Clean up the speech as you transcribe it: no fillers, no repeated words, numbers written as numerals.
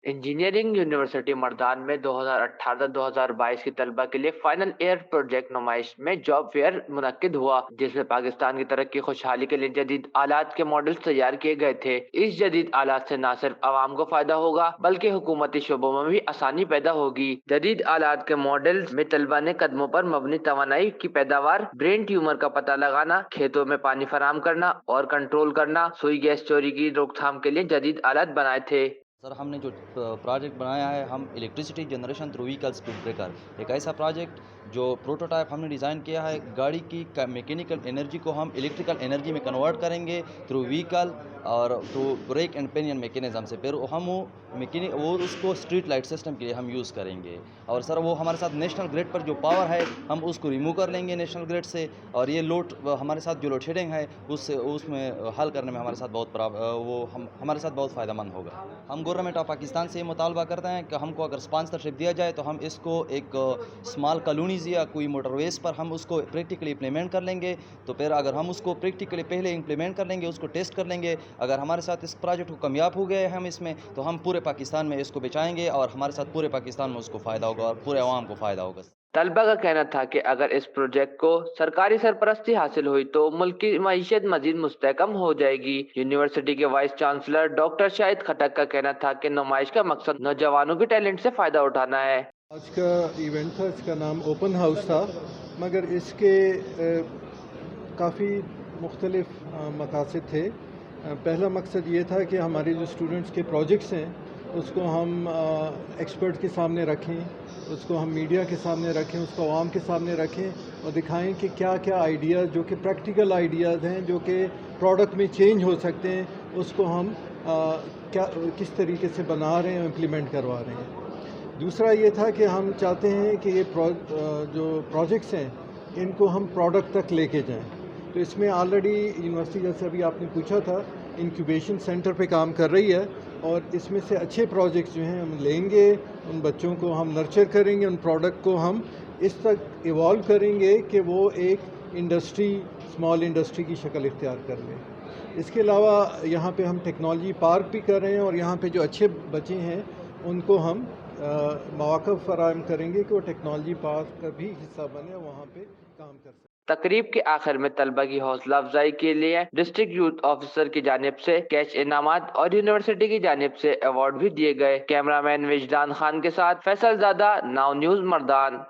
Engineering university Mardan में 2018-2022 की तलबा के लिए फाइनल ईयर प्रोजेक्ट नुमाइश में जॉब फेयर मुनक्किद हुआ, जिसमें पाकिस्तान की तरक्की खुशहाली के लिए जदीद आलात के मॉडल्स तैयार किए गए थे। इस जदीद आलात से न सिर्फ आवाम को फायदा होगा बल्कि हुकूमती शोबों में भी आसानी पैदा होगी। जदीद आलात के मॉडल्स में तलबा ने कदमों पर मबनी तवानाई की पैदावार, ब्रेन ट्यूमर का पता लगाना, खेतों में पानी फराम करना और कंट्रोल करना, सुई गैस चोरी की रोकथाम के लिए जदीद आलात बनाए थे। सर हमने जो प्रोजेक्ट बनाया है, हम electricity generation through vehicle speed breaker, एक ऐसा प्रोजेक्ट जो प्रोटोटाइप हमने डिज़ाइन किया है। गाड़ी की मैकेनिकल एनर्जी को हम इलेक्ट्रिकल एनर्जी में कन्वर्ट करेंगे थ्रू व्हीकल और through brake and pinion mechanism से। फिर हम वो उसको स्ट्रीट लाइट सिस्टम के लिए हम यूज़ करेंगे। और सर वो हमारे साथ नेशनल ग्रिड पर जो पावर है हम उसको रिमूव कर लेंगे नेशनल ग्रिड से, और ये लोड हमारे साथ जो लोड शेडिंग है उससे उसमें हल करने में हमारे साथ वो हम हमारे साथ बहुत फ़ायदेमंद होगा। हम गवर्नमेंट ऑफ पाकिस्तान से ये मुतालबा करते हैं कि हमको अगर स्पॉन्सरशिप दिया जाए तो हम इसको एक स्मॉल कॉलोनीज़ या कोई मोटरवेज पर हम उसको प्रैक्टिकली इम्प्लीमेंट कर लेंगे। तो फिर अगर हम उसको प्रैक्टिकली पहले इम्प्लीमेंट कर लेंगे, उसको टेस्ट कर लेंगे, अगर हमारे साथ इस प्रोजेक्ट को कामयाब हो गए हम इसमें, तो हम पूरे पाकिस्तान में इसको बेचाएंगे और हमारे साथ पूरे पाकिस्तान में उसको फ़ायदा होगा और पूरे अवाम को फ़ायदा होगा। तलबा का कहना था कि अगर इस प्रोजेक्ट को सरकारी सरपरस्ती हासिल हुई तो मुल्क की मईशत मजीद मुस्तहकम हो जाएगी। यूनिवर्सिटी के वाइस चांसलर डॉक्टर शाहिद खटक का कहना था कि नुमाइश का मकसद नौजवानों के टैलेंट से फायदा उठाना है। आज का इवेंट था, इसका नाम ओपन हाउस था, मगर इसके काफ़ी मुख्तलिफ मकासद थे। पहला मकसद ये था कि हमारे जो स्टूडेंट्स के प्रोजेक्ट्स हैं उसको हम एक्सपर्ट के सामने रखें, उसको हम मीडिया के सामने रखें, उसको आवाम के सामने रखें और दिखाएं कि क्या क्या आइडियाज़ जो कि प्रैक्टिकल आइडियाज़ हैं, जो कि प्रोडक्ट में चेंज हो सकते हैं, उसको हम क्या किस तरीके से बना रहे हैं, इम्प्लीमेंट करवा रहे हैं। दूसरा ये था कि हम चाहते हैं कि ये जो प्रोजेक्ट्स हैं इनको हम प्रोडक्ट तक लेके जाएं। तो इसमें ऑलरेडी यूनिवर्सिटी, जैसे अभी आपने पूछा था, इंक्यूबेशन सेंटर पे काम कर रही है और इसमें से अच्छे प्रोजेक्ट्स जो हैं हम लेंगे, उन बच्चों को हम नर्चर करेंगे, उन प्रोडक्ट को हम इस तक इवॉल्व करेंगे कि वो एक इंडस्ट्री, स्मॉल इंडस्ट्री की शक्ल इख्तियार कर ले। इसके अलावा यहाँ पे हम टेक्नोलॉजी पार्क भी कर रहे हैं और यहाँ पे जो अच्छे बच्चे हैं उनको हम मौक़ा फराहम करेंगे कि वो टेक्नोलॉजी पार्क का भी हिस्सा बने, वहाँ पे काम कर सकें। तकरीब के आखिर में तलबा की हौसला अफजाई के लिए डिस्ट्रिक्ट यूथ ऑफिसर की जानिब से कैश इनामात और यूनिवर्सिटी की जानिब से अवार्ड भी दिए गए। कैमरामैन विजदान खान के साथ फैसल ज़ादा, नाउ न्यूज़ मर्दान।